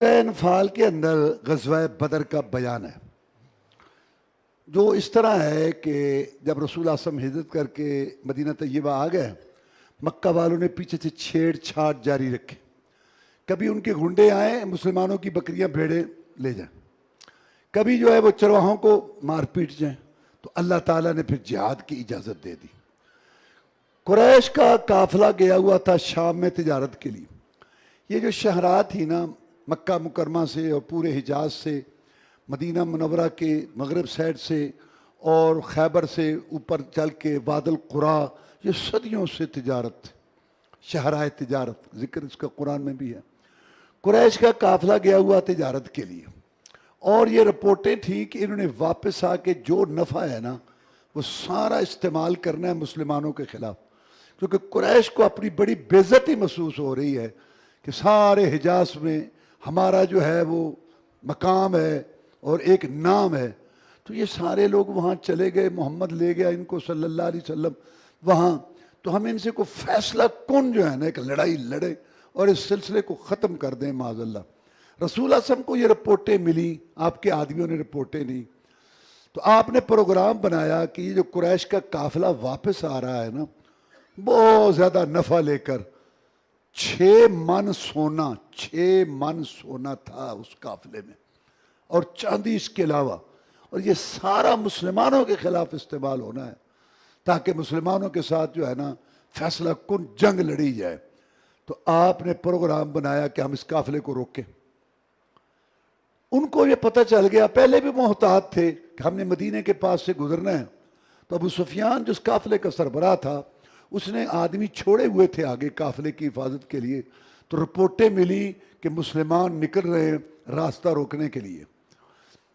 انفال کے اندر غزوہ بدر کا بیان ہے جو اس طرح ہے کہ جب رسول اعظم ہجرت کر کے مدینہ طیبہ آ گئے، مکہ والوں نے پیچھے سے چھیڑ چھاڑ جاری رکھے. کبھی ان کے گنڈے آئیں مسلمانوں کی بکریاں بھیڑیں لے جائیں، کبھی جو ہے وہ چرواہوں کو مار پیٹ جائیں. تو اللہ تعالیٰ نے پھر جہاد کی اجازت دے دی. قریش کا قافلہ گیا ہوا تھا شام میں تجارت کے لیے. یہ جو شہرات تھی نا مکہ مکرمہ سے اور پورے حجاز سے، مدینہ منورہ کے مغرب سائڈ سے اور خیبر سے اوپر چل کے واد القرا، یہ صدیوں سے تجارت، شہرائے تجارت، ذکر اس کا قرآن میں بھی ہے. قریش کا قافلہ گیا ہوا تجارت کے لیے، اور یہ رپورٹیں تھیں کہ انہوں نے واپس آ کے جو نفع ہے نا وہ سارا استعمال کرنا ہے مسلمانوں کے خلاف، کیونکہ قریش کو اپنی بڑی بے عزتی محسوس ہو رہی ہے کہ سارے حجاز میں ہمارا جو ہے وہ مقام ہے اور ایک نام ہے. تو یہ سارے لوگ وہاں چلے گئے، محمد لے گیا ان کو صلی اللہ علیہ وسلم وہاں. تو ہم ان سے کوئی فیصلہ کن جو ہے نا ایک لڑائی لڑے اور اس سلسلے کو ختم کر دیں معاذ اللہ. رسول اعظم کو یہ رپورٹیں ملی، آپ کے آدمیوں نے رپورٹیں نہیں. تو آپ نے پروگرام بنایا کہ یہ جو قریش کا قافلہ واپس آ رہا ہے نا بہت زیادہ نفع لے کر، 6 من سونا تھا اس قافلے میں اور چاندی اس کے علاوہ، اور یہ سارا مسلمانوں کے خلاف استعمال ہونا ہے تاکہ مسلمانوں کے ساتھ جو ہے نا فیصلہ کن جنگ لڑی جائے. تو آپ نے پروگرام بنایا کہ ہم اس قافلے کو روکیں. ان کو یہ پتہ چل گیا، پہلے بھی محتاط تھے کہ ہم نے مدینے کے پاس سے گزرنا ہے. تو ابو سفیان جس قافلے کا سربراہ تھا اس نے آدمی چھوڑے ہوئے تھے آگے قافلے کی حفاظت کے لیے. تو رپورٹیں ملی کہ مسلمان نکل رہے ہیں راستہ روکنے کے لیے.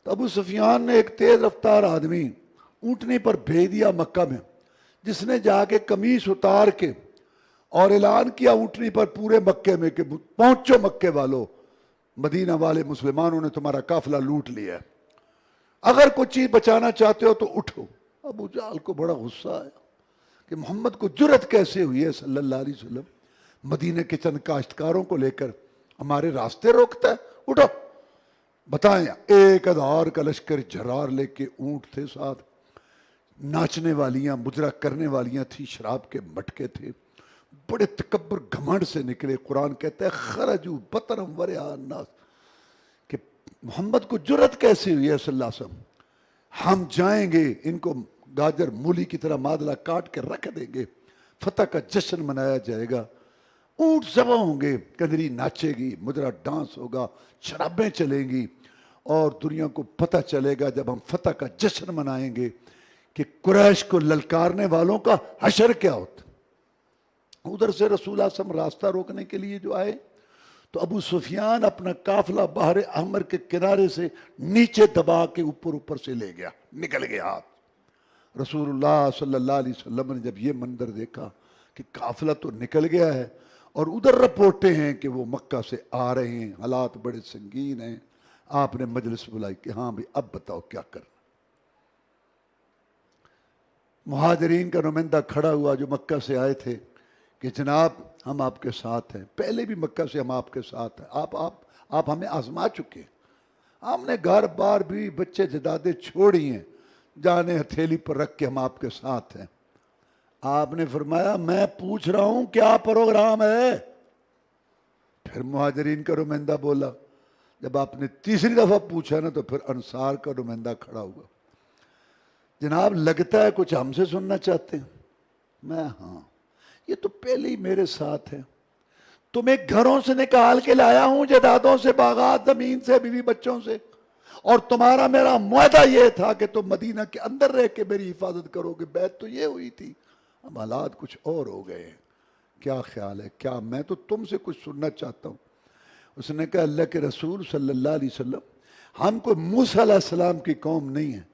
تو ابو سفیان نے ایک تیز رفتار آدمی اونٹنی پر بھیج دیا مکہ میں، جس نے جا کے قمیص اتار کے اور اعلان کیا اونٹنی پر پورے مکے میں کہ پہنچو مکے والو، مدینہ والے مسلمانوں نے تمہارا قافلہ لوٹ لیا ہے، اگر کوئی چیز بچانا چاہتے ہو تو اٹھو. ابو جہل کو بڑا غصہ آیا کہ محمد کو جرت کیسے ہوئی ہے صلی اللہ علیہ وسلم مدینہ کے چند کاشتکاروں کو لے کر ہمارے راستے روکتا ہے. اٹھو بتائیں. 1000 کا لشکر جرار لے کے، اونٹ تھے ساتھ، ناچنے والیاں مجرا کرنے والیاں تھیں، شراب کے مٹکے تھے، بڑے تکبر گھمنڈ سے نکلے. قرآن کہتا ہے خرجو بطرم ورعا الناس، کہ محمد کو جرت کیسے ہوئی ہے صلی اللہ علیہ وسلم، ہم جائیں گے ان کو گاجر مولی کی طرح مادلہ کاٹ کے رکھ دیں گے، فتح کا جشن منایا جائے گا، اونٹ ذبح ہوں گے، کندری ناچے گی، مجرا ڈانس ہوگا، شرابیں چلیں گی، اور دنیا کو پتہ چلے گا جب ہم فتح کا جشن منائیں گے کہ قریش کو للکارنے والوں کا حشر کیا ہوتا. ادھر سے رسول اعظم راستہ روکنے کے لیے جو آئے تو ابو سفیان اپنا قافلہ بحر احمر کے کنارے سے نیچے دبا کے اوپر سے لے گیا، نکل گیا ہاتھ. رسول اللہ صلی اللہ علیہ وسلم نے جب یہ منظر دیکھا کہ قافلہ تو نکل گیا ہے اور ادھر رپورٹیں ہیں کہ وہ مکہ سے آ رہے ہیں، حالات بڑے سنگین ہیں، آپ نے مجلس بلائی کہ ہاں بھی اب بتاؤ کیا کرنا. مہاجرین کا نمائندہ کھڑا ہوا جو مکہ سے آئے تھے کہ جناب ہم آپ کے ساتھ ہیں، پہلے بھی مکہ سے ہم آپ کے ساتھ ہیں، آپ ہمیں آزما چکے، ہم نے گھر بار بھی بچے جدادیں چھوڑی ہیں، جانے ہتھیلی پر رکھ کے ہم آپ کے ساتھ ہیں. آپ نے فرمایا میں پوچھ رہا ہوں کیا پروگرام ہے. پھر مہاجرین کا نمائندہ بولا. جب آپ نے تیسری دفعہ پوچھا نا تو پھر انصار کا نمائندہ کھڑا ہوا. جناب لگتا ہے کچھ ہم سے سننا چاہتے ہیں. میں ہاں، یہ تو پہلے ہی میرے ساتھ ہے، تمہیں گھروں سے نکال کے لایا ہوں، جدادوں سے، باغات، زمین سے، بیوی بچوں سے، اور تمہارا میرا معاہدہ یہ تھا کہ تم مدینہ کے اندر رہ کے میری حفاظت کرو گے، بیعت تو یہ ہوئی تھی، اب حالات کچھ اور ہو گئے ہیں، کیا خیال ہے؟ کیا میں تو تم سے کچھ سننا چاہتا ہوں. اس نے کہا اللہ کے رسول صلی اللہ علیہ وسلم، ہم کوئی موسیٰ علیہ السلام کی قوم نہیں ہے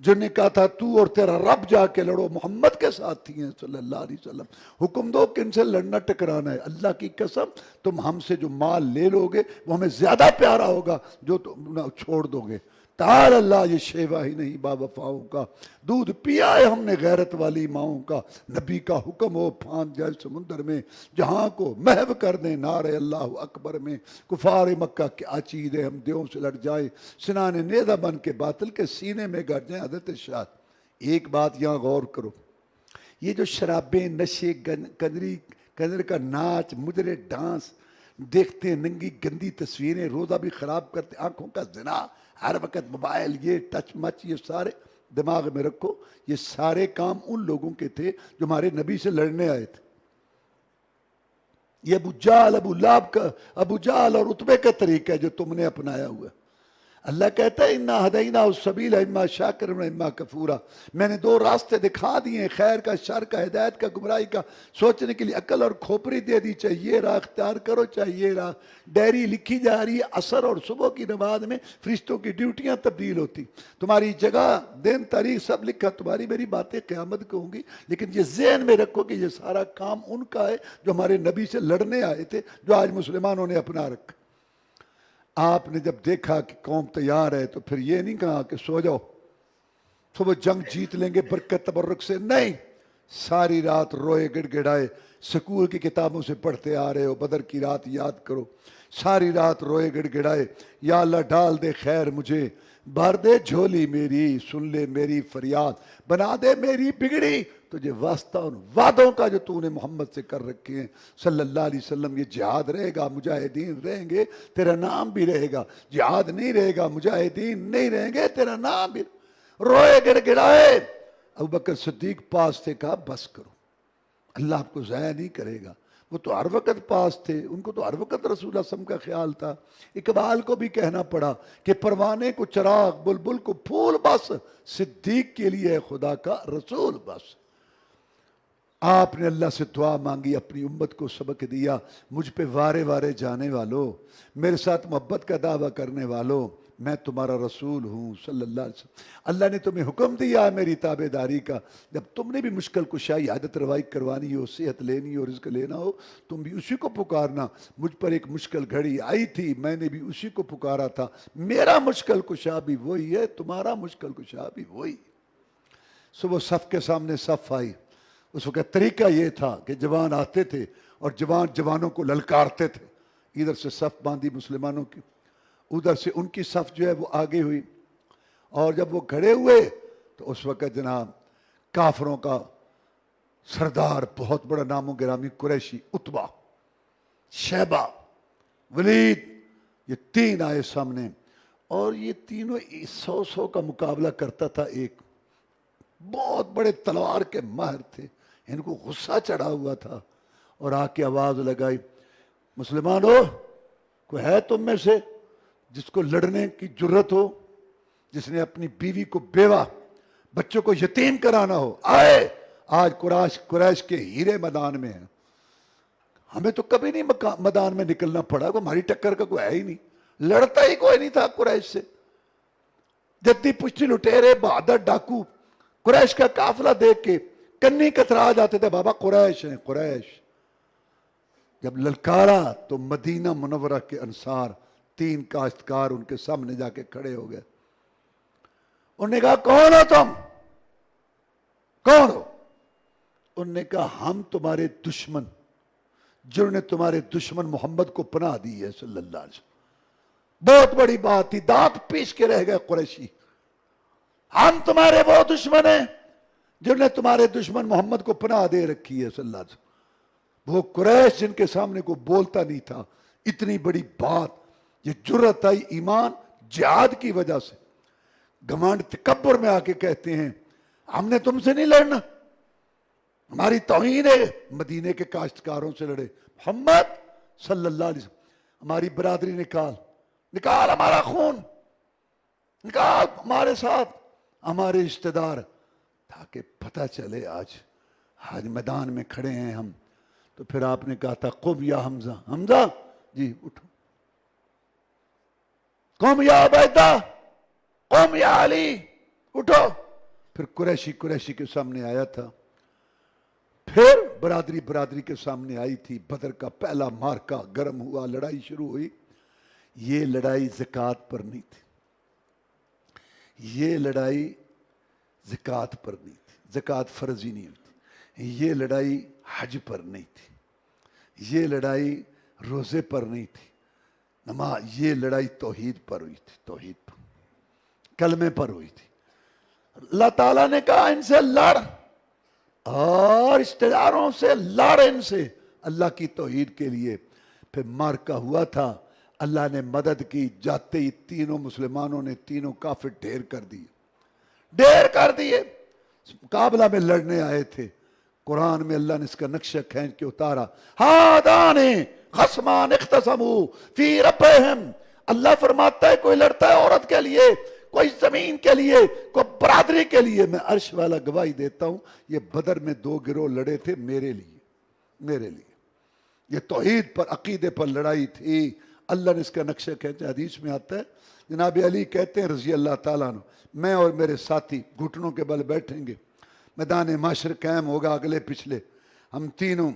جن نے کہا تھا تو اور تیرا رب جا کے لڑو، محمد کے ساتھ تھی ہیں صلی اللہ علیہ وسلم، حکم دو کہ ان سے لڑنا ٹکرانا ہے. اللہ کی قسم تم ہم سے جو مال لے لو گے وہ ہمیں زیادہ پیارا ہوگا جو تم چھوڑ دو گے. تعال اللہ یہ شیوا ہی نہیں با وفاؤں کا، دودھ پیا ہے ہم نے غیرت والی ماؤں کا، نبی کا حکم ہو پھاند جائے سمندر میں، جہاں کو محو کر دیں نعرے اللہ اکبر میں، کفار مکہ کے آچیدے ہم دیوں سے لڑ جائیں، سنان نیزہ بن کے باطل کے سینے میں گڑ جائیں۔ حضرت شاہ ایک بات یہاں غور کرو، یہ جو شرابیں، نشے، کنجر کا ناچ، مجرے ڈانس دیکھتے ہیں، ننگی گندی تصویریں، روزہ بھی خراب کرتے، آنکھوں کا زنا، ہر وقت موبائل، یہ ٹچ مچ، یہ سارے دماغ میں رکھو، یہ سارے کام ان لوگوں کے تھے جو ہمارے نبی سے لڑنے آئے تھے۔ یہ ابو جہل، ابو لہب کا، ابو جہل اور عتبے کا طریقہ ہے جو تم نے اپنایا ہوا ہے۔ اللہ کہتا ہے انا ہدینا السبیل اما شاکرا و اما کفورا، میں نے دو راستے دکھا دیے ہیں، خیر کا، شر کا، ہدایت کا، گمراہی کا، سوچنے کے لیے عقل اور کھوپڑی دے دی، چاہے یہ راہ اختیار کرو چاہے یہ راہ۔ ڈائری لکھی جا رہی ہے، عصر اور صبح کی نماز میں فرشتوں کی ڈیوٹیاں تبدیل ہوتی، تمہاری جگہ، دن، تاریخ سب لکھا، تمہاری میری باتیں قیامت کو ہوں گی، لیکن یہ ذہن میں رکھو کہ یہ سارا کام ان کا ہے جو ہمارے نبی سے لڑنے آئے تھے، جو آج مسلمانوں نے اپنا رکھا۔ آپ نے جب دیکھا کہ قوم تیار ہے تو پھر یہ نہیں کہا کہ سو جاؤ، صبح جنگ جیت لیں گے برکت تبرک سے، نہیں، ساری رات روئے گڑ گڑائے، سکول کی کتابوں سے پڑھتے آ رہے ہو، بدر کی رات یاد کرو، ساری رات روئے گڑ گڑائے، یا اللہ ڈال دے خیر مجھے، بھر دے جھولی میری، سن لے میری فریاد، بنا دے میری بگڑی تجھے واسطہ ان وعدوں کا جو تو نے محمد سے کر رکھے ہیں صلی اللہ علیہ وسلم۔ یہ جہاد رہے گا، مجاہدین رہیں گے، تیرا نام بھی رہے گا، جہاد نہیں رہے گا، مجاہدین نہیں رہیں گے، تیرا نام بھی۔ روئے گڑ گڑائے، ابو بکر صدیق پاس تھے، کہا بس کرو، اللہ آپ کو ضائع نہیں کرے گا۔ وہ تو ہر وقت پاس تھے، ان کو تو ہر وقت رسول اللہ صلی اللہ علیہ وسلم کا خیال تھا۔ اقبال کو بھی کہنا پڑا کہ پروانے کو چراغ، بلبل کو پھول بس، صدیق کے لیے خدا کا رسول بس۔ آپ نے اللہ سے دعا مانگی، اپنی امت کو سبق دیا، مجھ پہ وارے وارے جانے والوں، میرے ساتھ محبت کا دعویٰ کرنے والوں، میں تمہارا رسول ہوں صلی اللہ علیہ وسلم۔ اللہ نے تمہیں حکم دیا ہے میری تابع داری کا، جب تم نے بھی مشکل کشائی، عادت روائی کروانی ہو، صحت لینی ہو، رزق لینا ہو، تم بھی اسی کو پکارنا۔ مجھ پر ایک مشکل گھڑی آئی تھی، میں نے بھی اسی کو پکارا تھا، میرا مشکل کشا بھی وہی ہے، تمہارا مشکل کشا بھی وہی۔ صبح صف کے سامنے صف آئی، اس وقت طریقہ یہ تھا کہ جوان آتے تھے اور جوان جوانوں کو للکارتے تھے، ادھر سے صف باندھی مسلمانوں کی، ادھر سے ان کی صف جو ہے وہ آگے ہوئی، اور جب وہ کھڑے ہوئے تو اس وقت جناب کافروں کا سردار، بہت بڑا نام و گرامی قریشی، عتبہ، شیبہ، ولید، یہ تین آئے سامنے، اور یہ تینوں 100 کا مقابلہ کرتا تھا ایک، بہت بڑے تلوار کے ماہر تھے، ان کو غصہ چڑھا ہوا تھا، اور آ کے آواز لگائی، مسلمانوں، کوئی ہے تم میں سے جس کو لڑنے کی جرت ہو، جس نے اپنی بیوی کو بیوہ، بچوں کو یتیم کرانا ہو؟ آئے، آج قریش کے ہیرے میدان میں ہیں، ہمیں تو کبھی نہیں میدان میں نکلنا پڑا، ہماری ٹکر کا کوئی ہے ہی نہیں، لڑتا ہی کوئی نہیں تھا قریش سے، جدی پشتی لٹیرے، بہادر ڈاکو، قریش کا قافلہ دیکھ کے کنی کترا جاتے تھے، بابا قریش ہیں قریش۔ جب للکارا تو مدینہ منورہ کے انصار، تین کاشتکار ان کے سامنے جا کے کھڑے ہو گئے، انہوں نے کہا کون ہو تم، کون ہو؟ انہوں نے کہا ہم تمہارے دشمن، جنہوں نے تمہارے دشمن محمد کو پناہ دی ہے صلی اللہ علیہ وسلم۔ بہت بڑی بات تھی، دانت پیش کے رہ گئے قریشی، ہم تمہارے وہ دشمن ہیں جنہوں نے تمہارے دشمن محمد کو پناہ دے رکھی ہے صلی اللہ علیہ وسلم۔ وہ قریش جن کے سامنے کو بولتا نہیں تھا، اتنی بڑی بات، یہ جرت آئی ایمان جہاد کی وجہ سے، گھمنڈ تکبر میں آ کے کہتے ہیں ہم نے تم سے نہیں لڑنا، ہماری توہین ہے، مدینے کے کاشتکاروں سے لڑے، محمد صلی اللہ علیہ وسلم، ہماری برادری نکال ہمارا خون، نکال ہمارے ساتھ ہمارے رشتہ دار، تاکہ پتہ چلے آج میدان میں کھڑے ہیں ہم۔ تو پھر آپ نے کہا تھا قم یا حمزہ، حمزہ جی اٹھو، قم یا عبیدہ، قم یا علی، اٹھو۔ پھر قریشی کے سامنے آیا تھا، پھر برادری کے سامنے آئی تھی، بدر کا پہلا مارکا گرم ہوا، لڑائی شروع ہوئی۔ یہ لڑائی زکوٰۃ پر نہیں تھی، یہ لڑائی زکوٰۃ پر نہیں تھی، زکوٰۃ فرض ہی نہیں ہوتی، یہ لڑائی حج پر نہیں تھی، یہ لڑائی روزے پر نہیں تھی، نماز، یہ لڑائی توحید پر ہوئی تھی، توحید پر، کلمے پر ہوئی تھی۔ اللہ تعالیٰ نے کہا ان سے لڑ، اور رشتہ داروں سے لڑ، ان سے اللہ کی توحید کے لیے۔ پھر معرکہ ہوا تھا، اللہ نے مدد کی، جاتے ہی تینوں مسلمانوں نے تینوں کافر ڈھیر کر دیے، ڈھیر کر دیے، مقابلہ میں لڑنے آئے تھے۔ قرآن میں اللہ نے اس کا نقشہ کھینچ کے اتارا، ہادان خصمان اختصموا فی ربہم۔ اللہ فرماتا ہے کوئی لڑتا ہے عورت کے لیے، کوئی زمین کے لیے، کوئی برادری کے لیے، میں عرش والا گواہی دیتا ہوں یہ بدر میں دو گروہ لڑے تھے میرے لیے، میرے لیے، یہ توحید پر، عقیدے پر لڑائی تھی۔ اللہ نے اس کا نقشہ کہتے ہیں، حدیث میں آتا ہے، جناب علی کہتے ہیں رضی اللہ تعالیٰ عنہ، میں اور میرے ساتھی گھٹنوں کے بل بیٹھیں گے، میدان معاشر قائم ہوگا، اگلے پچھلے ہم تینوں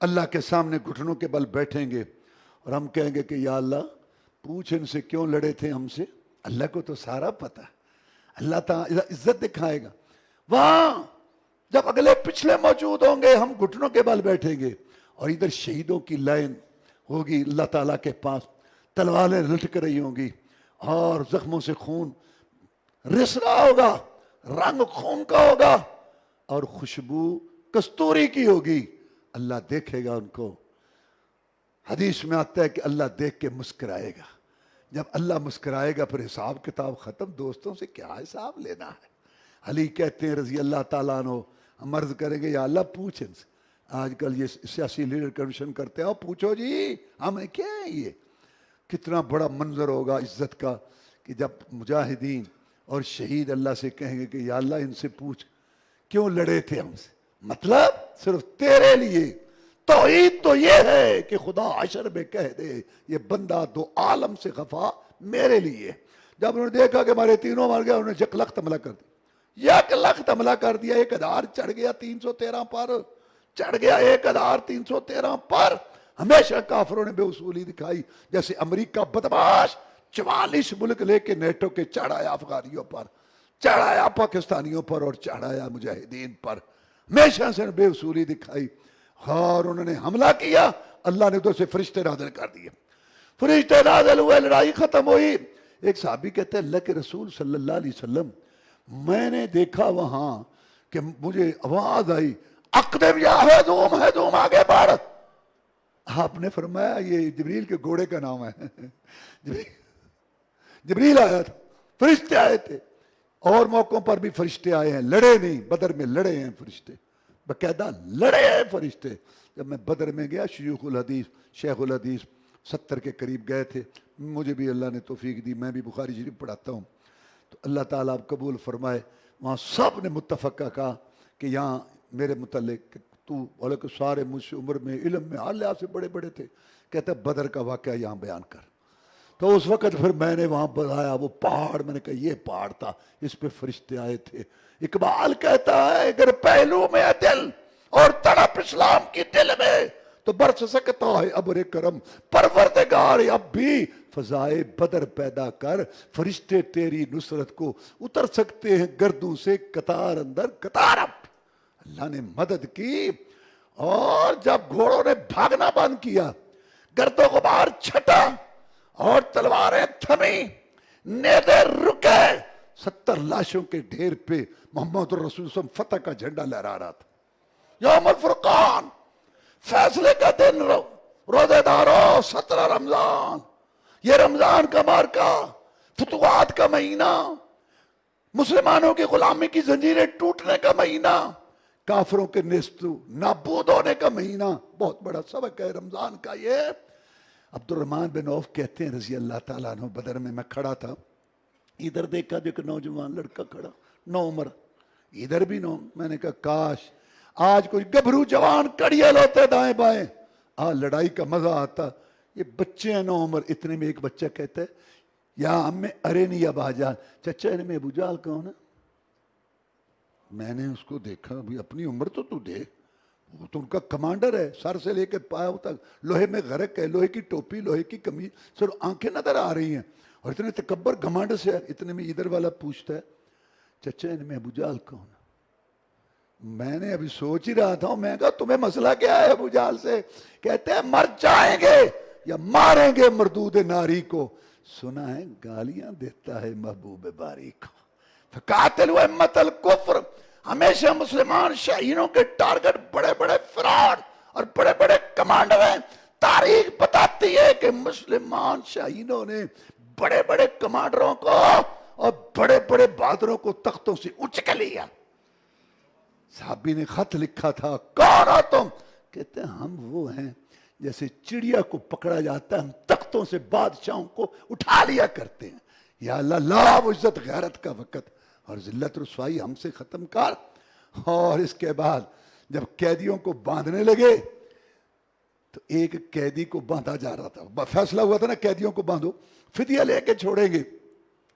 اللہ کے سامنے گھٹنوں کے بل بیٹھیں گے، اور ہم کہیں گے کہ یا اللہ پوچھ ان سے کیوں لڑے تھے ہم سے، اللہ کو تو سارا پتہ ہے، اللہ تعالیٰ عزت دکھائے گا۔ وہاں جب اگلے پچھلے موجود ہوں گے، ہم گھٹنوں کے بل بیٹھیں گے، اور ادھر شہیدوں کی لائن ہوگی اللہ تعالیٰ کے پاس، تلواریں لٹک رہی ہوں گی، اور زخموں سے خون رس رہا ہوگا، رنگ خون کا ہوگا، اور خوشبو کستوری کی ہوگی۔ اللہ دیکھے گا ان کو، حدیث میں آتا ہے کہ اللہ دیکھ کے مسکرائے گا۔ جب اللہ مسکرائے گا پھر حساب کتاب ختم، دوستوں سے کیا حساب لینا ہے۔ علی کہتے ہیں رضی اللہ تعالیٰ عنہ، ہم عرض کریں گے یا اللہ پوچھ ان سے، آج کل یہ سیاسی لیڈر کمیشن کرتے ہیں، پوچھو جی ہمیں کیا ہے، یہ کتنا بڑا منظر ہوگا عزت کا کہ جب مجاہدین اور شہید اللہ سے کہیں گے کہ یا اللہ ان سے پوچھ کیوں لڑے تھے ہم سے، مطلب صرف تیرے لیے۔ توحید تو یہ ہے کہ خدا عشر میں کہہ دے یہ بندہ دو عالم سے خفا میرے لیے۔ جب انہوں نے دیکھا کہ ہمارے تینوں مر گئے، انہوں نے یک لخت حملہ کر دیا، یک لخت حملہ کر دیا، 1000 چڑھ گیا 313 پر، چڑھ گیا 1313 پر۔ ہمیشہ کافروں نے بے اصولی دکھائی، جیسے امریکہ بدماش 44 ملک لے کے نیٹو کے چڑھایا افغانیوں پر، چڑھایا پاکستانیوں پر، اور چڑھایا مجاہدین پر، ہمیشہ سے بے اصولی دکھائی، اور انہوں نے حملہ کیا، اللہ نے ادھر سے فرشتے نازل کر دیے، فرشتے نازل ہوئے، لڑائی ختم ہوئی۔ ایک صحابی کہتے ہیں اللہ کے رسول صلی اللہ علیہ وسلم، میں نے دیکھا وہاں کہ مجھے آواز آئی اقدم یا ہیزوم، ہیزوم آگے بڑھ۔ آپ نے فرمایا یہ جبریل کے گھوڑے کا نام ہے، جبریل آیا تھا، فرشتے آئے تھے، اور موقعوں پر بھی فرشتے آئے ہیں، لڑے نہیں، بدر میں لڑے ہیں فرشتے، باقاعدہ لڑے ہیں فرشتے۔ جب میں بدر میں گیا، شیخ الحدیث 70 کے قریب گئے تھے، مجھے بھی اللہ نے توفیق دی، میں بھی بخاری شریف پڑھاتا ہوں، تو اللہ تعالیٰ اب قبول فرمائے، وہاں سب نے متفقہ کہا کہ یہاں میرے متعلق تو، حالانکہ سارے مجھ سے عمر میں علم میں ہر لحاظ سے بڑے بڑے تھے، کہتے ہیں بدر کا واقعہ یہاں بیان کر۔ تو اس وقت پھر میں نے وہاں بتایا وہ پہاڑ، میں نے کہا یہ پہاڑ تھا، اس پہ فرشتے آئے تھے۔ اقبال کہتا ہے اگر پہلو میں ہے دل اور تڑپ اسلام کی دل میں، تو برس سکتا ہے ابر کرم، پروردگار اب بھی فضائے بدر پیدا کر، فرشتے تیری نصرت کو اتر سکتے ہیں گردوں سے قطار اندر قطار اب۔ اللہ نے مدد کی، اور جب گھوڑوں نے بھاگنا بند کیا، گرد و غبار چھٹا، اور تلواریں تھمی، نیزے رکے، 70 لاشوں کے ڈھیر پہ محمد رسول صلی اللہ علیہ وسلم فتح کا جھنڈا لہرا رہا تھا۔ یوم الفرقان، فیصلے کا دن، روزے دارو 17 رمضان، یہ رمضان کا مارکہ، فتوحات کا مہینہ، مسلمانوں کی غلامی کی زنجیریں ٹوٹنے کا مہینہ، کافروں کے نیست نابود ہونے کا مہینہ، بہت بڑا سبق ہے رمضان کا یہ۔ عبد الرحمن بن عوف کہتے ہیں رضی اللہ تعالیٰ عنہ، بدر میں کھڑا تھا، ادھر دیکھا جو کہ نوجوان لڑکا کھڑا، نو عمر، ادھر بھی نو، میں نے کہا کاش آج کوئی گبھرو جوان کڑیل ہوتے دائیں بائیں، لڑائی کا مزہ آتا۔ یہ بچے ہیں نو عمر، اتنے میں ایک بچہ کہتا ہے یا ہمیں ارینی یا باجان، چچا ان میں ابو جہل کون ہے؟ میں نے اس کو دیکھا، بھی اپنی عمر تو دیکھ، وہ تو ان کا کمانڈر ہے، سر سے لے کے پاؤں تک لوہے میں غرق ہے، لوہے کی ٹوپی، لوہے کی قمیض، صرف آنکھیں نظر آ رہی ہیں، اور اتنے تکبر گھمنڈ سے ہے. اتنے میں ادھر والا پوچھتا ہے چچا ان میں ابو جہل کون؟ میں نے ابھی سوچ ہی رہا تھا. میں کہا تمہیں مسئلہ کیا ہے ابو جہل سے؟ کہتے ہیں مر جائیں گے یا ماریں گے مردود ناری کو. سنا ہے گالیاں دیتا ہے محبوب باری کو. فقاتلوا ائمۃ الکفر. ہمیشہ مسلمان شاہینوں کے ٹارگٹ بڑے بڑے فرعون اور بڑے بڑے کمانڈر ہیں. تاریخ بتاتی ہے کہ مسلمان شاہینوں نے بڑے بڑے کمانڈروں کو اور بڑے بڑے بہادروں کو تختوں سے اچک لیا. صحابی نے خط لکھا تھا کون ہو تم؟ کہتے ہیں ہم وہ ہیں جیسے چڑیا کو پکڑا جاتا ہے ہم تختوں سے بادشاہوں کو اٹھا لیا کرتے ہیں. یا اللہ لا عزت غیرت کا وقت اور ذلت رسوائی ہم سے ختم کر. اور اس کے بعد جب قیدیوں کو باندھنے لگے تو ایک قیدی کو باندھا جا رہا تھا. فیصلہ ہوا تھا نا قیدیوں کو باندھو فدیہ لے کے چھوڑیں گے.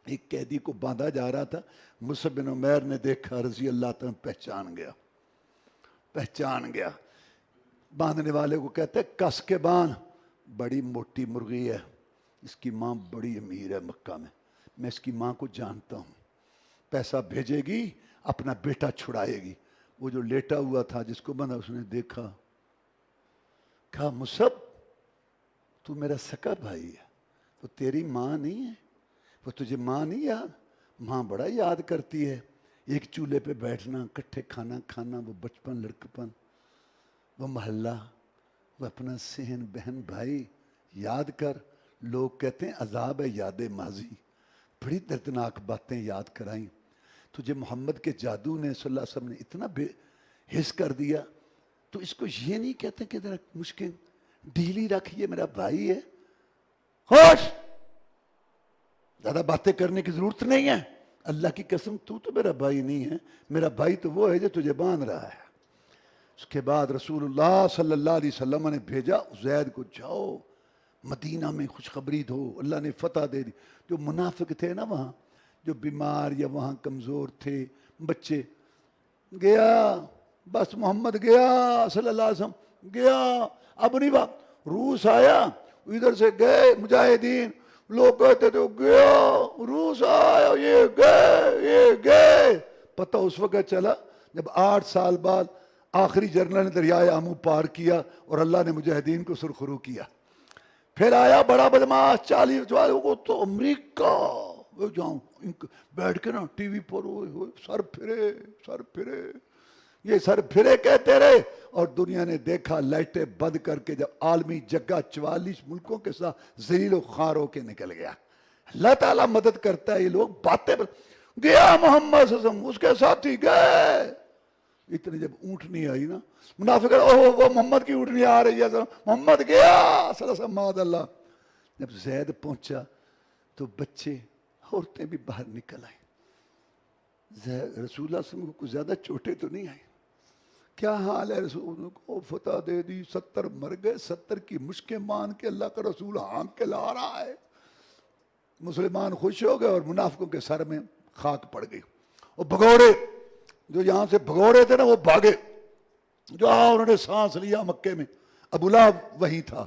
ایک قیدی کو باندھا جا رہا تھا. مصعب بن عمیر نے دیکھا رضی اللہ تعالیٰ پہچان گیا. باندھنے والے کو کہتے کس کے باندھ. بڑی موٹی مرغی ہے اس کی ماں بڑی امیر ہے مکہ میں اس کی ماں کو جانتا ہوں. پیسہ بھیجے گی اپنا بیٹا چھڑائے گی. وہ جو لیٹا ہوا تھا جس کو بندھا اس نے دیکھا کہا مصعب تو میرا سکا بھائی ہے تو تیری ماں نہیں ہے وہ تجھے ماں نہیں یاد؟ ماں بڑا یاد کرتی ہے. ایک چولہے پہ بیٹھنا کٹھے کھانا کھانا وہ بچپن لڑکپن وہ محلہ وہ اپنا سہن بہن بھائی یاد کر. لوگ کہتے ہیں عذاب ہے یاد ماضی. بڑی دردناک باتیں یاد کرائیں. تجھے محمد کے جادو نے صلی اللہ علیہ وسلم نے اتنا بے حس کر دیا تو اس کو یہ نہیں کہتے کہ ذرا مشکل ڈھیلی رکھ یہ میرا بھائی ہے. خوش زیادہ باتیں کرنے کی ضرورت نہیں ہے. اللہ کی قسم تو میرا بھائی نہیں ہے. میرا بھائی تو وہ ہے جو تجھے باندھ رہا ہے. اس کے بعد رسول اللہ صلی اللہ علیہ وسلم نے بھیجا زید کو جاؤ مدینہ میں خوشخبری دو. اللہ نے فتح دے دی. جو منافق تھے نا وہاں جو بیمار یا وہاں کمزور تھے بچے گیا بس محمد گیا صلی اللہ علیہ وسلم گیا. اب نہیں بات. روس آیا ادھر سے گئے مجاہدین لوگ کہتے تھے گیا روس آیا یہ گئے. پتہ اس وقت چلا جب 8 سال بعد آخری جنرل نے دریائے آمو پار کیا اور اللہ نے مجاہدین کو سرخرو کیا. پھر آیا بڑا بدماش 40 کو تو امریکہ جاؤں بیٹھ کے نا ٹی وی پر سر پھرے یہ سر پھرے کہتے رہے. اور دنیا نے دیکھا لائٹیں بند کر کے جب عالمی جگہ 44 ملکوں کے ساتھ ذلیل و خوار ہو کے نکل گیا. اللہ تعالیٰ مدد کرتا ہے. یہ لوگ باتیں گیا محمد صلی اللہ علیہ وسلم اس کے ساتھی گئے. اتنی جب اونٹنی آئی نا منافق وہ محمد کی اونٹنی آ رہی ہے محمد گیا صلی اللہ علیہ وسلم معاذ اللہ. جب زید پہنچا تو بچے عورتیں بھی باہر نکل آئیں. رسول اللہ صلی اللہ علیہ وسلم کو زیادہ چوٹیں تو نہیں آئیں. کیا حال ہے رسول کو فتح دے دی 70 مر گئے 70 کی مشکیں مان کے اللہ کا رسول ہانک کے لا رہا ہے. مسلمان خوش ہو گئے اور منافقوں کے سر میں خاک پڑ گئی. اور بھگوڑے جو یہاں سے بھگوڑے تھے نا وہ بھاگے. جو انہوں نے سانس لیا مکے میں. ابو لہب وہی تھا.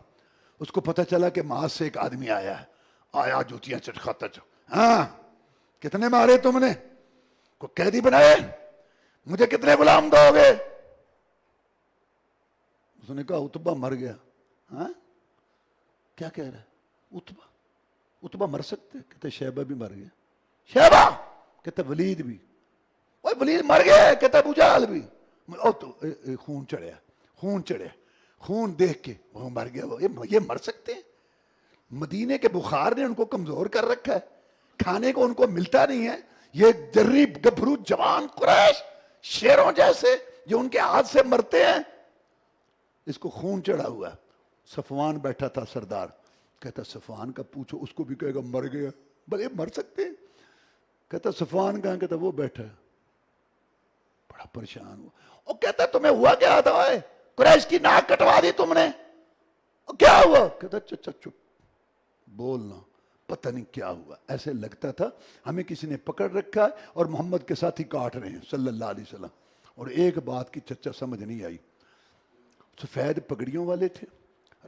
اس کو پتہ چلا کہ معاذ سے ایک آدمی آیا ہے. آیا جوتیاں چٹکھاتا ہاں کتنے مارے تم نے کو قیدی بنائے مجھے کتنے غلام دو گے؟ اس نے کہا اتبا مر گیا. ہاں کیا کہہ رہا ہے اتبا مر سکتے؟ کہتے شیبہ بھی مر گیا. شیبہ کہتے ولید بھی. ولید مر گیا. کہتا ابو جہل بھی. خون چڑھیا خون دیکھ کے وہ مر گیا. یہ مر سکتے ہیں؟ مدینے کے بخار نے ان کو کمزور کر رکھا ہے. کھانے کو ان کو ملتا نہیں ہے. یہ جری گبھرو جوان قریش شیروں جیسے جو ان کے ہاتھ سے مرتے ہیں. اس کو خون چڑھا ہوا ہے. صفوان بیٹھا تھا سردار. کہتا صفوان کا پوچھو اس کو بھی کہے گا مر گیا. بھلے مر سکتے ہیں؟ کہتا صفوان کہاں؟ کہتا وہ بیٹھا ہے. بڑا پریشان ہوا. وہ کہتا تمہیں ہوا کیا تھا؟ قریش کی ناک کٹوا دی تم نے. کیا ہوا؟ کہتا چچا چپ بولنا پتہ نہیں کیا ہوا. ایسے لگتا تھا ہمیں کسی نے پکڑ رکھا ہے اور محمد کے ساتھ ہی کاٹ رہے ہیں صلی اللہ علیہ وسلم. اور ایک بات کی چچا سمجھ نہیں آئی. سفید پگڑیوں والے تھے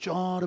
4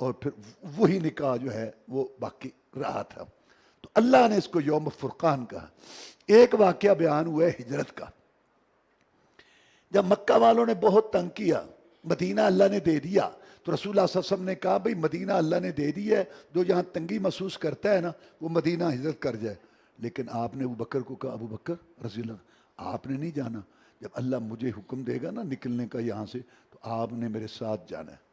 اور پھر وہی نکاح جو ہے وہ باقی رہا تھا. تو اللہ نے اس کو یوم فرقان کہا. ایک واقعہ بیان ہوا ہے ہجرت کا. جب مکہ والوں نے بہت تنگ کیا, مدینہ اللہ نے دے دیا, تو رسول اللہ صلی اللہ علیہ وسلم نے کہا بھئی مدینہ اللہ نے دے دی ہے, جو جہاں تنگی محسوس کرتا ہے نا وہ مدینہ ہجرت کر جائے. لیکن آپ نے ابو بکر کو کہا, ابو بکر رضی اللہ آپ نے نہیں جانا, جب اللہ مجھے حکم دے گا نا نکلنے کا یہاں سے تو آپ نے میرے ساتھ جانا ہے.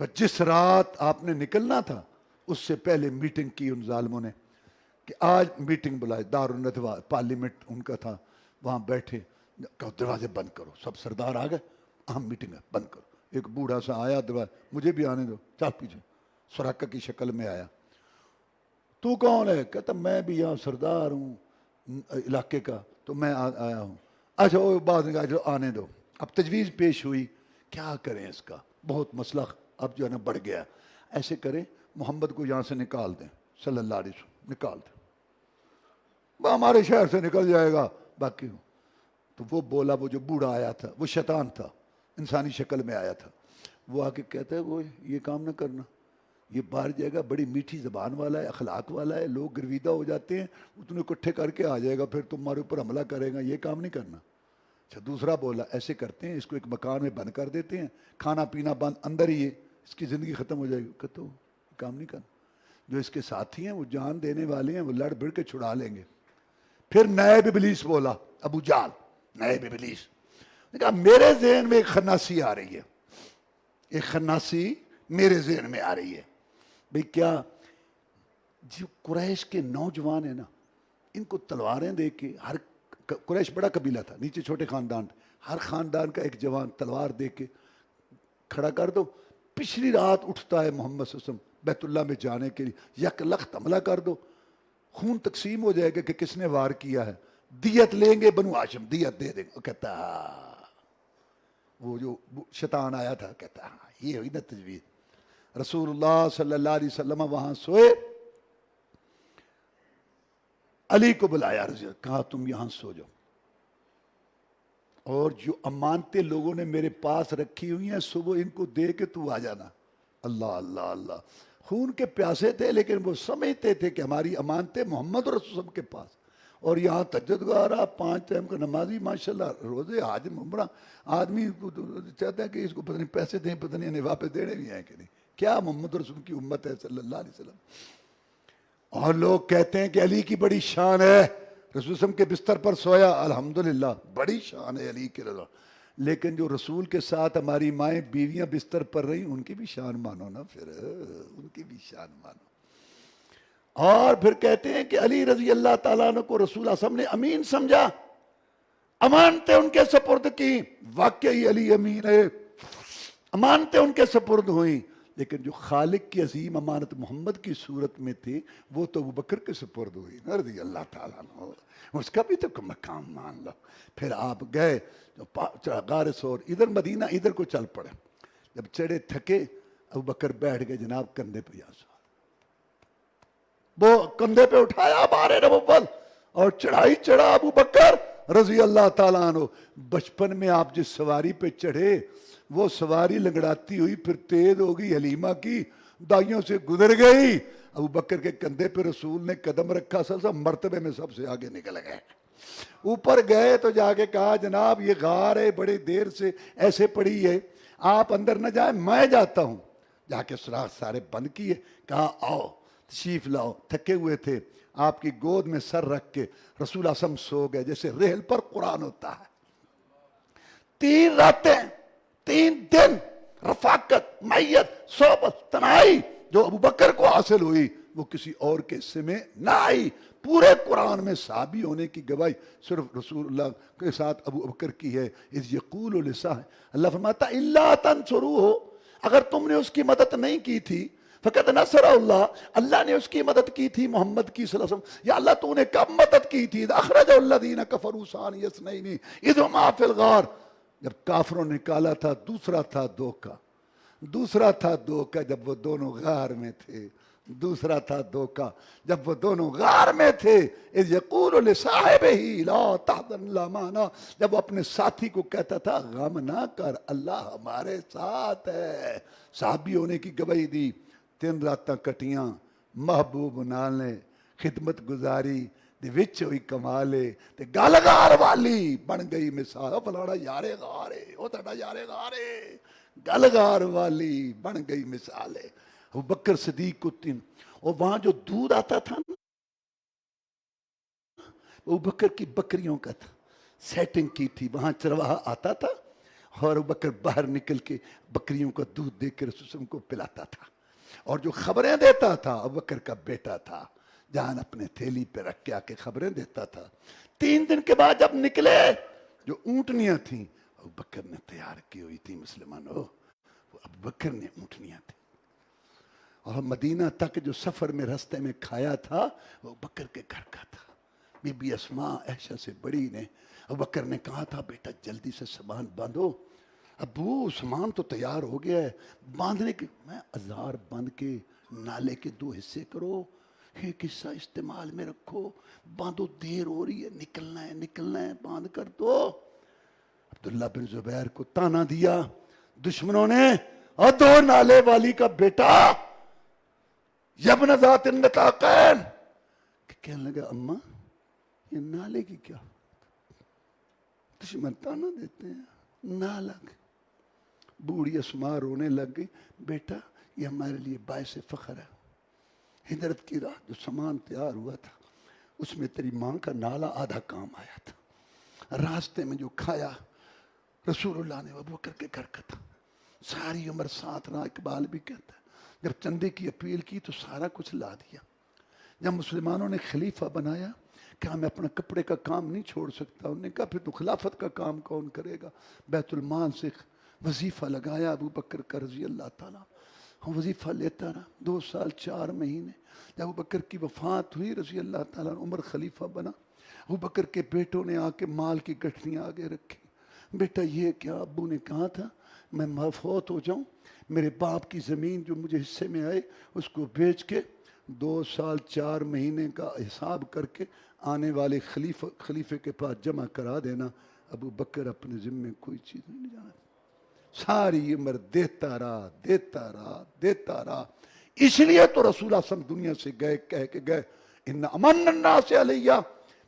پر جس رات آپ نے نکلنا تھا اس سے پہلے میٹنگ کی ان ظالموں نے کہ آج میٹنگ بلائے, دارالندوہ پارلیمنٹ ان کا تھا, وہاں بیٹھے, کہو دروازے بند کرو, سب سردار آ گئے, اہم میٹنگ ہے بند کرو. ایک بوڑھا سا آیا, دروازے مجھے بھی آنے دو, چل پیچھے, سراقہ کی شکل میں آیا. تو کون ہے؟ کہتا میں بھی یہاں سردار ہوں علاقے کا, تو میں آیا ہوں. اچھا وہ بعد میں جو آنے دو. اب تجویز پیش ہوئی, کیا کریں اس کا, بہت مسئلہ اب جو ہے نا بڑھ گیا. ایسے کریں محمد کو یہاں سے نکال دیں, صلی اللہ علیہ وسلم نکال دیں, وہ ہمارے شہر سے نکل جائے گا باقی. تو وہ بولا, وہ جو بوڑھا آیا تھا وہ شیطان تھا, انسانی شکل میں آیا تھا. وہ آ کے کہتا ہے وہ یہ کام نہ کرنا, یہ باہر جائے گا, بڑی میٹھی زبان والا ہے, اخلاق والا ہے, لوگ گرویدہ ہو جاتے ہیں, اتنے اکٹھے کر کے آ جائے گا, پھر تمہارے اوپر حملہ کرے گا, یہ کام نہیں کرنا. اچھا دوسرا بولا ایسے کرتے ہیں, اس کو ایک مکان میں بند کر دیتے ہیں, کھانا پینا بند, اندر ہی ہے, اس کی زندگی ختم ہو جائے گی. کہتا ہوں یہ کام نہیں کرنا. جو اس کے ساتھی ہیں وہ جان دینے والے ہیں, وہ لڑ بھڑ کے چھڑا لیں گے. پھر نائب ابلیس بولا, ابو جال نائب ابلیس نے کہا میرے ذہن میں ایک خناسی آ رہی ہے, ایک خناسی میرے ذہن میں آ رہی ہے. بھئی کیا, جو قریش کے نوجوان ہیں نا, ان کو تلواریں دے کے, ہر قریش بڑا قبیلہ تھا, نیچے چھوٹے خاندان, ہر خاندان کا ایک جوان تلوار دے کے کھڑا کر دو. پچھلی رات اٹھتا ہے محمد صلی اللہ علیہ وسلم بیت اللہ میں جانے کے لیے, یک لخت حملہ کر دو, خون تقسیم ہو جائے گا کہ کس نے وار کیا ہے, دیت لیں گے بنو ہاشم, دیت دے دیں گے. کہتا وہ جو شیطان آیا تھا کہتا یہ ہوئی نا تجویز. رسول اللہ صلی اللہ علیہ وسلم وہاں سوئے, علی کو بلایا, کہا تم یہاں سو جاؤ, اور جو امانتیں لوگوں نے میرے پاس رکھی ہوئی ہیں صبح ان کو دے کے تو آ جانا. اللہ اللہ اللہ, خون کے پیاسے تھے لیکن وہ سمجھتے تھے کہ ہماری امانتیں محمد رسول اللہ کے پاس. اور یہاں تہجد گزارا, 5 ٹائم کا نمازی, ماشاءاللہ, روزے, حج, عمرہ, آدمی چاہتا ہے کہ اس کو پتہ نہیں پیسے دیں, پتہ نہیں واپس دینے بھی ہیں کہ نہیں. کیا محمد رسول کی امت ہے صلی اللہ علیہ وسلم. اور لوگ کہتے ہیں کہ علی کی بڑی شان ہے, رسول وسلم کے بستر پر سویا, الحمدللہ بڑی شان ہے علی کی رضا. لیکن جو رسول کے ساتھ ہماری مائیں بیویاں بستر پر رہیں, ان کی بھی شان مانو نا, پھر ان کی بھی شان مانو. اور پھر کہتے ہیں کہ علی رضی اللہ تعالیٰ عنہ کو رسول اللہ صلی اللہ علیہ وسلم نے امین سمجھا, امانتیں ان کے سپرد کی. واقعی علی امین ہے, امانتیں ان کے سپرد ہوئیں, لیکن جو خالق کی عظیم امانت محمد کی صورت میں تھی وہ تو ابو بکر کے سپرد ہوئی رضی اللہ تعالیٰ عنہ, اس کا بھی تو مقام مان لو. پھر آپ گئے غار ثور, ادھر مدینہ, ادھر کو چل پڑے. جب چڑھے تھکے, ابو بکر بیٹھ گئے جناب کندھے پہ, یا وہ کندھے پہ اٹھایا بار نبوت اور چڑھائی چڑھا ابو بکر رضی اللہ تعالیٰ عنہ. بچپن میں آپ جس سواری پہ چڑھے وہ سواری لنگڑاتی ہوئی پھر تیز ہو گئی, حلیمہ کی دائیوں سے گزر گئی. ابو بکر کے کندھے پہ رسول نے قدم رکھا, سب مرتبے میں سب سے آگے نکل گئے. اوپر گئے تو جا کے کہا جناب یہ غار ہے, بڑی دیر سے ایسے پڑی ہے, آپ اندر نہ جائیں, میں جاتا ہوں. جا کے سوراخ سارے بند کیے, کہا آؤ تشریف لاؤ. تھکے ہوئے تھے, آپ کی گود میں سر رکھ کے رسول اعظم سو گئے جیسے ریل پر قرآن ہوتا ہے. 3 راتیں 3 دن رفاقت, معیت, صحبت, تنہائی جو ابو بکر کو حاصل ہوئی وہ کسی اور کے حصے میں نہ آئی. پورے قرآن میں صحابی ہونے کی گواہی صرف رسول اللہ کے ساتھ ابو بکر کی ہے. اذ یقول لصاحبہ, اللہ فرماتا الا تنصروہ, اگر تم نے اس کی مدد نہیں کی تھی, فقط نصر اللہ, اللہ نے اس کی مدد کی تھی محمد کی صلی اللہ علیہ وسلم. یا اللہ تو نے کب مدد کی تھی؟ اخرج الذین کفروا ثانی اثنین اذ ہما فی الغار, جب کافروں نے نکالا تھا. دوسرا تھا دھوکہ, دوسرا تھا دھوکہ جب وہ دونوں غار میں تھے. دوسرا تھا دھوکا جب وہ دونوں غار میں تھے، اذ یقول لصاحبہ لا تحزن لا معنا، جب وہ اپنے ساتھی کو کہتا تھا غم نہ کر اللہ ہمارے ساتھ ہے۔ صحابی ہونے کی گواہی دی، 3 راتاں کٹیاں، محبوب نالے خدمت گزاری دے وچ ہوئی کمالے تے گلگار والی بن گئی مثال۔ او فلانا یارے غارے، او تہاڈا یارے غارے، گلگار والی بن گئی مثالے۔ ابو بکر صدیق کو اور وہاں جو دودھ آتا تھا نا، ابو بکر کی بکریوں کا تھا، سیٹنگ کی تھی، وہاں چرواہا آتا تھا اور ابو بکر باہر نکل کے بکریوں کا دودھ دے کے رسول صلی اللہ علیہ وسلم کو پلاتا تھا۔ اور جو خبریں دیتا تھا ابو بکر کا بیٹا تھا، جان اپنے تھیلی پہ رکھ کے آ کے خبریں دیتا تھا۔ 3 دن کے بعد جب نکلے، جو اونٹنیاں تھیں ابو بکر نے تیار کی ہوئی تھی مسلمانوں، وہ ابو بکر نے اونٹنیاں تھیں۔ اور مدینہ تک جو سفر میں رستے میں کھایا تھا وہ بکر کے گھر کا تھا۔ بی بی اسماء عائشہ سے بڑی نے، ابو بکر نے کہا تھا بیٹا جلدی سے سامان باندھو، ابو سامان تو تیار ہو گیا ہے، باندھنے کے میں ازار باندھ کے نالے کے 2 حصے کرو، ایک حصہ استعمال میں رکھو، باندھو دیر ہو رہی ہے، نکلنا ہے باندھ کر دو۔ عبداللہ بن زبیر کو تانا دیا دشمنوں نے، اور 2 نالے والی کا بیٹا یبن ذات النطاقین، کہنے لگا اماں یہ نالے کی کیا، دشمن تانا دیتے ہیں نالہ۔ بوڑھی اسماء رونے لگ گئی، بیٹا یہ ہمارے لیے باعث فخر ہے، ہجرت کی راہ جو سامان تیار ہوا تھا اس میں تیری ماں کا نالا آدھا کام آیا تھا، راستے میں جو کھایا رسول اللہ نے ابو بکر کے گھر کا تھا، ساری عمر ساتھ رہا۔ اقبال بھی کہتا ہے جب چندے کی اپیل کی تو سارا کچھ لا دیا۔ جب مسلمانوں نے خلیفہ بنایا کہ میں اپنا کپڑے کا کام نہیں چھوڑ سکتا، انہوں نے کہا پھر تو خلافت کا کام کون کرے گا؟ بیت المال سے وظیفہ لگایا ابو بکر کا رضی اللہ تعالیٰ، ہم وظیفہ لیتا رہا 2 سال 4 مہینے۔ جب ابو بکر کی وفات ہوئی رضی اللہ تعالیٰ، عمر خلیفہ بنا، ابو بکر کے بیٹوں نے آ کے مال کی گٹھیاں آگے رکھی۔ بیٹا یہ کیا؟ ابو نے کہا تھا میں فوت ہو جاؤں، میرے باپ کی زمین جو مجھے حصے میں آئے اس کو بیچ کے 2 سال 4 مہینے کا حساب کر کے آنے والے خلیفے کے پاس جمع کرا دینا۔ ابو بکر اپنے ذمے کوئی چیز نہیں جانا، ساری عمر دیتا رہا۔ اس لیے تو رسول اللہ صلی اللہ علیہ وسلم دنیا سے گئے، کہہ کے گئے ان امن الناس علیہ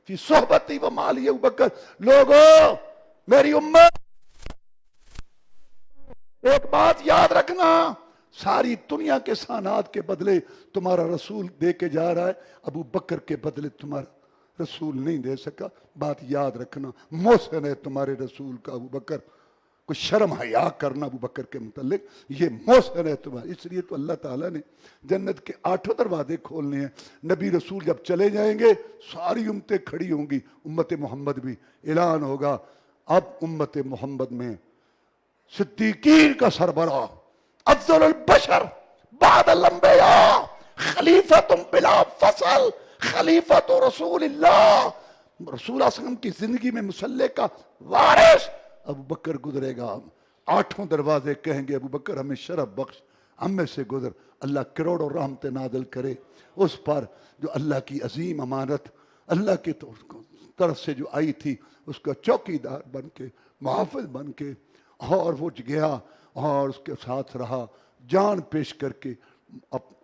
فی صحبتی و مالی ابو بکر، لوگوں میری امت ایک بات یاد رکھنا، ساری دنیا کے سانات کے بدلے تمہارا رسول دے کے جا رہا ہے، ابو بکر کے بدلے تمہارا رسول نہیں دے سکا۔ بات یاد رکھنا، محسن ہے تمہارے رسول کا ابو بکر، کوئی شرم حیا کرنا ابو بکر کے متعلق، یہ محسن ہے تمہارا۔ اس لیے تو اللہ تعالیٰ نے جنت کے 8 دروازے کھولنے ہیں۔ نبی رسول جب چلے جائیں گے ساری امتیں کھڑی ہوں گی، امت محمد بھی، اعلان ہوگا اب امت محمد میں صدیقین کا سربراہ، افضل البشر بعد الانبیاء، خلیفۃ بلا فصل، خلیفۃ رسول اللہ، رسول اللہ صلی اللہ علیہ وسلم کی زندگی میں مسلح کا وارث ابو بکر گزرے گا۔ 8 دروازے کہیں گے ابو بکر ہمیں شرف بخش، ہم میں سے گزر۔ اللہ کروڑوں رحمت نازل کرے اس پر جو اللہ کی عظیم امانت اللہ کی طرف سے جو آئی تھی، اس کا چوکی دار بن کے، محافظ بن کے، اور وہ گیا اور اس کے ساتھ رہا، جان پیش کر کے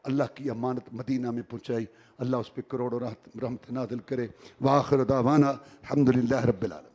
اللہ کی امانت مدینہ میں پہنچائی۔ اللہ اس پہ کروڑوں رحمت نازل کرے۔ وآخر دعوانا الحمدللہ رب العالمین۔